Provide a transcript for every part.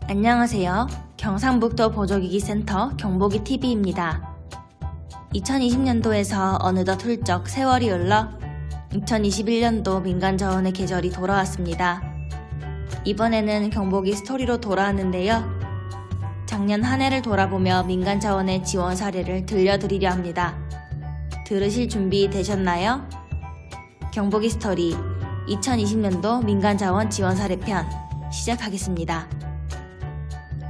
안녕하세요. 경상북도 보조기기센터 경보기TV입니다. 2020년도에서 어느덧 훌쩍 세월이 흘러 2021년도 민간자원의 계절이 돌아왔습니다. 이번에는 경보기 스토리로 돌아왔는데요. 작년 한 해를 돌아보며 민간자원의 지원 사례를 들려드리려 합니다. 들으실 준비 되셨나요? 경보기 스토리 2020년도 민간자원 지원 사례편 시작하겠습니다.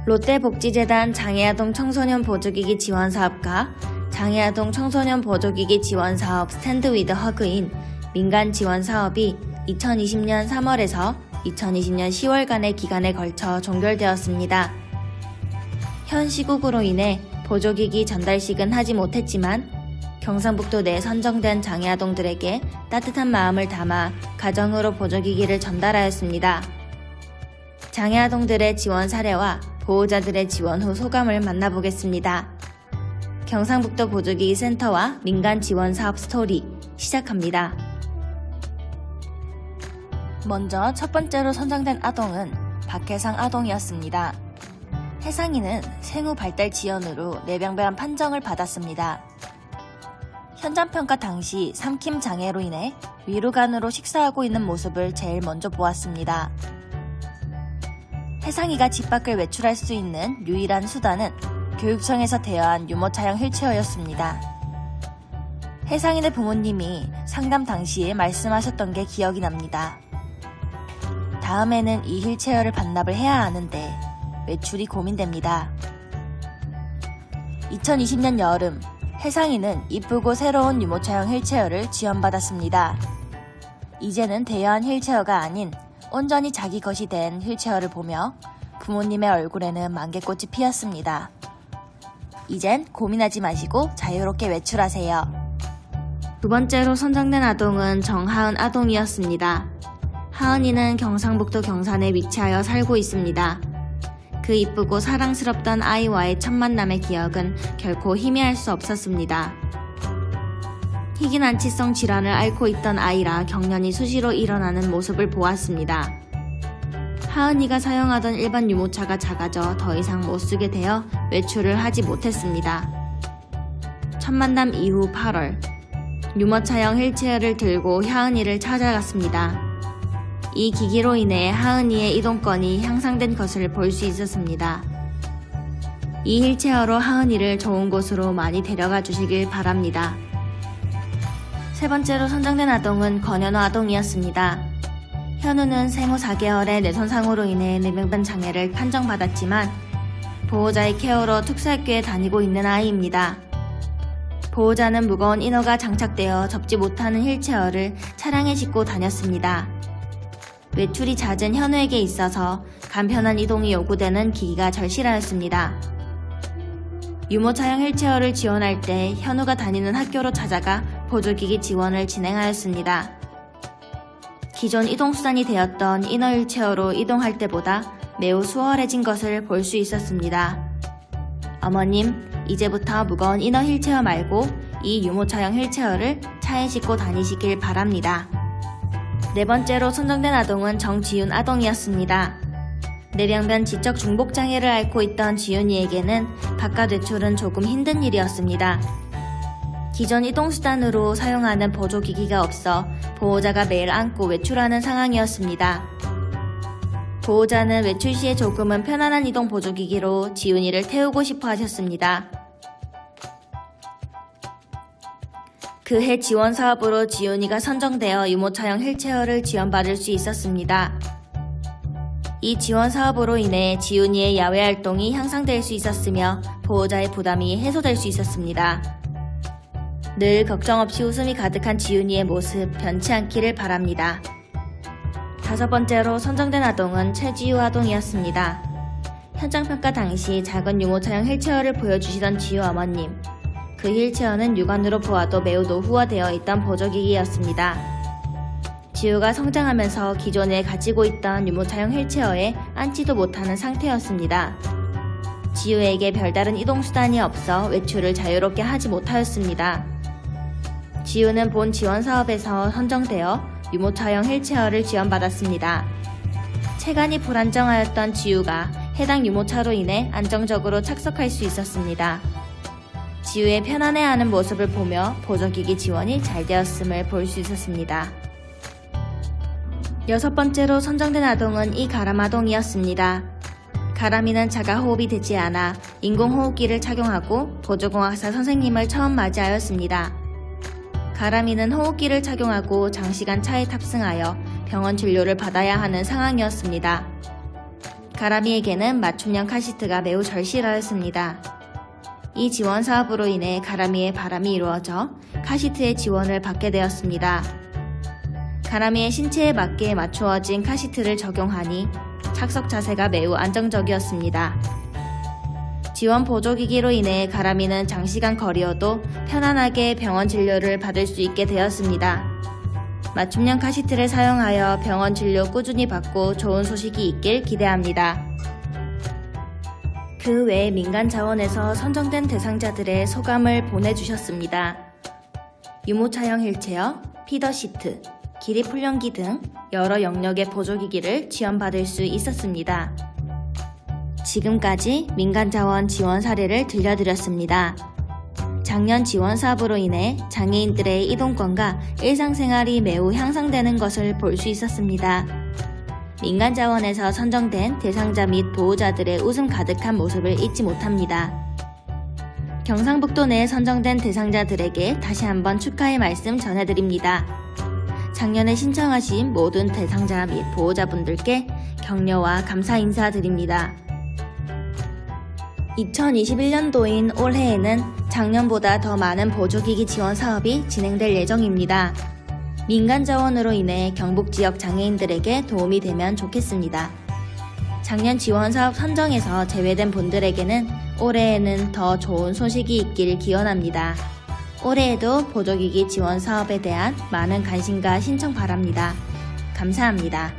롯데복지재단 장애아동 청소년 보조기기 지원사업과 장애아동 청소년 보조기기 지원사업 스탠드 위드 허그인 민간 지원사업이 2020년 3월에서 2020년 10월간의 기간에 걸쳐 종결되었습니다. 현 시국으로 인해 보조기기 전달식은 하지 못했지만 경상북도 내 선정된 장애아동들에게 따뜻한 마음을 담아 가정으로 보조기기를 전달하였습니다. 장애아동들의 지원 사례와 보호자들의 지원 후 소감을 만나보겠습니다. 경상북도 보조기기 센터와 민간 지원 사업 스토리 시작합니다. 먼저 첫 번째로 선정된 아동은 박혜상 아동이었습니다. 혜상이는 생후 발달 지연으로 뇌병변 판정을 받았습니다. 현장평가 당시 삼킴 장애로 인해 위로간으로 식사하고 있는 모습을 제일 먼저 보았습니다. 혜상이가 집 밖을 외출할 수 있는 유일한 수단은 교육청에서 대여한 유모차형 휠체어였습니다. 혜상이네 부모님이 상담 당시에 말씀하셨던 게 기억이 납니다. 다음에는 이 휠체어를 반납을 해야 하는데 외출이 고민됩니다. 2020년 여름, 혜상이는 이쁘고 새로운 유모차형 휠체어를 지원받았습니다. 이제는 대여한 휠체어가 아닌 온전히 자기 것이 된 휠체어를 보며 부모님의 얼굴에는 만개꽃이 피었습니다. 이젠 고민하지 마시고 자유롭게 외출하세요. 두 번째로 선정된 아동은 정하은 아동이었습니다. 하은이는 경상북도 경산에 위치하여 살고 있습니다. 그 이쁘고 사랑스럽던 아이와의 첫 만남의 기억은 결코 희미할 수 없었습니다. 희귀난치성 질환을 앓고 있던 아이라 경련이 수시로 일어나는 모습을 보았습니다. 하은이가 사용하던 일반 유모차가 작아져 더 이상 못쓰게 되어 외출을 하지 못했습니다. 첫 만남 이후 8월, 유모차형 휠체어를 들고 하은이를 찾아갔습니다. 이 기기로 인해 하은이의 이동권이 향상된 것을 볼 수 있었습니다. 이 휠체어로 하은이를 좋은 곳으로 많이 데려가 주시길 바랍니다. 세 번째로 선정된 아동은 권현우 아동이었습니다. 현우는 생후 4개월의 뇌손상으로 인해 뇌병변 장애를 판정받았지만 보호자의 케어로 특수학교에 다니고 있는 아이입니다. 보호자는 무거운 인어가 장착되어 접지 못하는 휠체어를 차량에 싣고 다녔습니다. 외출이 잦은 현우에게 있어서 간편한 이동이 요구되는 기기가 절실하였습니다. 유모차형 휠체어를 지원할 때 현우가 다니는 학교로 찾아가 보조기기 지원을 진행하였습니다. 기존 이동수단이 되었던 이너 휠체어로 이동할 때보다 매우 수월해진 것을 볼 수 있었습니다. 어머님, 이제부터 무거운 이너 휠체어 말고 이 유모차형 휠체어를 차에 싣고 다니시길 바랍니다. 네 번째로 선정된 아동은 정지윤 아동이었습니다. 뇌병변 지적 중복 장애를 앓고 있던 지윤이에게는 바깥 외출은 조금 힘든 일이었습니다. 기존 이동수단으로 사용하는 보조기기가 없어 보호자가 매일 안고 외출하는 상황이었습니다. 보호자는 외출 시에 조금은 편안한 이동 보조기기로 지윤이를 태우고 싶어 하셨습니다. 그해 지원 사업으로 지윤이가 선정되어 유모차형 휠체어를 지원받을 수 있었습니다. 이 지원 사업으로 인해 지윤이의 야외 활동이 향상될 수 있었으며 보호자의 부담이 해소될 수 있었습니다. 늘 걱정 없이 웃음이 가득한 지윤이의 모습 변치 않기를 바랍니다. 다섯 번째로 선정된 아동은 최지우 아동이었습니다. 현장평가 당시 작은 유모차형 휠체어를 보여주시던 지우 어머님. 그 휠체어는 육안으로 보아도 매우 노후화되어 있던 보조기기였습니다. 지우가 성장하면서 기존에 가지고 있던 유모차형 휠체어에 앉지도 못하는 상태였습니다. 지우에게 별다른 이동수단이 없어 외출을 자유롭게 하지 못하였습니다. 지우는 본 지원 사업에서 선정되어 유모차형 휠체어를 지원받았습니다. 체간이 불안정하였던 지우가 해당 유모차로 인해 안정적으로 착석할 수 있었습니다. 지우의 편안해하는 모습을 보며 보조기기 지원이 잘 되었음을 볼 수 있었습니다. 6번째로 선정된 아동은 이가람 아동이었습니다. 가람이는 자가 호흡이 되지 않아 인공호흡기를 착용하고 보조공학사 선생님을 처음 맞이하였습니다. 가람이는 호흡기를 착용하고 장시간 차에 탑승하여 병원 진료를 받아야 하는 상황이었습니다. 가람이에게는 맞춤형 카시트가 매우 절실하였습니다. 이 지원 사업으로 인해 가람이의 바람이 이루어져 카시트의 지원을 받게 되었습니다. 가람이의 신체에 맞게 맞추어진 카시트를 적용하니 착석 자세가 매우 안정적이었습니다. 지원 보조기기로 인해 가람이는 장시간 거리여도 편안하게 병원 진료를 받을 수 있게 되었습니다. 맞춤형 카시트를 사용하여 병원 진료 꾸준히 받고 좋은 소식이 있길 기대합니다. 그 외에 민간 자원에서 선정된 대상자들의 소감을 보내주셨습니다. 유모차형 휠체어, 피더시트, 길이 풀령기 등 여러 영역의 보조기기를 지원받을 수 있었습니다. 지금까지 민간자원 지원 사례를 들려드렸습니다. 작년 지원 사업으로 인해 장애인들의 이동권과 일상생활이 매우 향상되는 것을 볼 수 있었습니다. 민간자원에서 선정된 대상자 및 보호자들의 웃음 가득한 모습을 잊지 못합니다. 경상북도 내에 선정된 대상자들에게 다시 한번 축하의 말씀 전해드립니다. 작년에 신청하신 모든 대상자 및 보호자분들께 격려와 감사 인사드립니다. 2021년도인 올해에는 작년보다 더 많은 보조기기 지원 사업이 진행될 예정입니다. 민간 자원으로 인해 경북 지역 장애인들에게 도움이 되면 좋겠습니다. 작년 지원 사업 선정에서 제외된 분들에게는 올해에는 더 좋은 소식이 있길 기원합니다. 올해에도 보조기기 지원 사업에 대한 많은 관심과 신청 바랍니다. 감사합니다.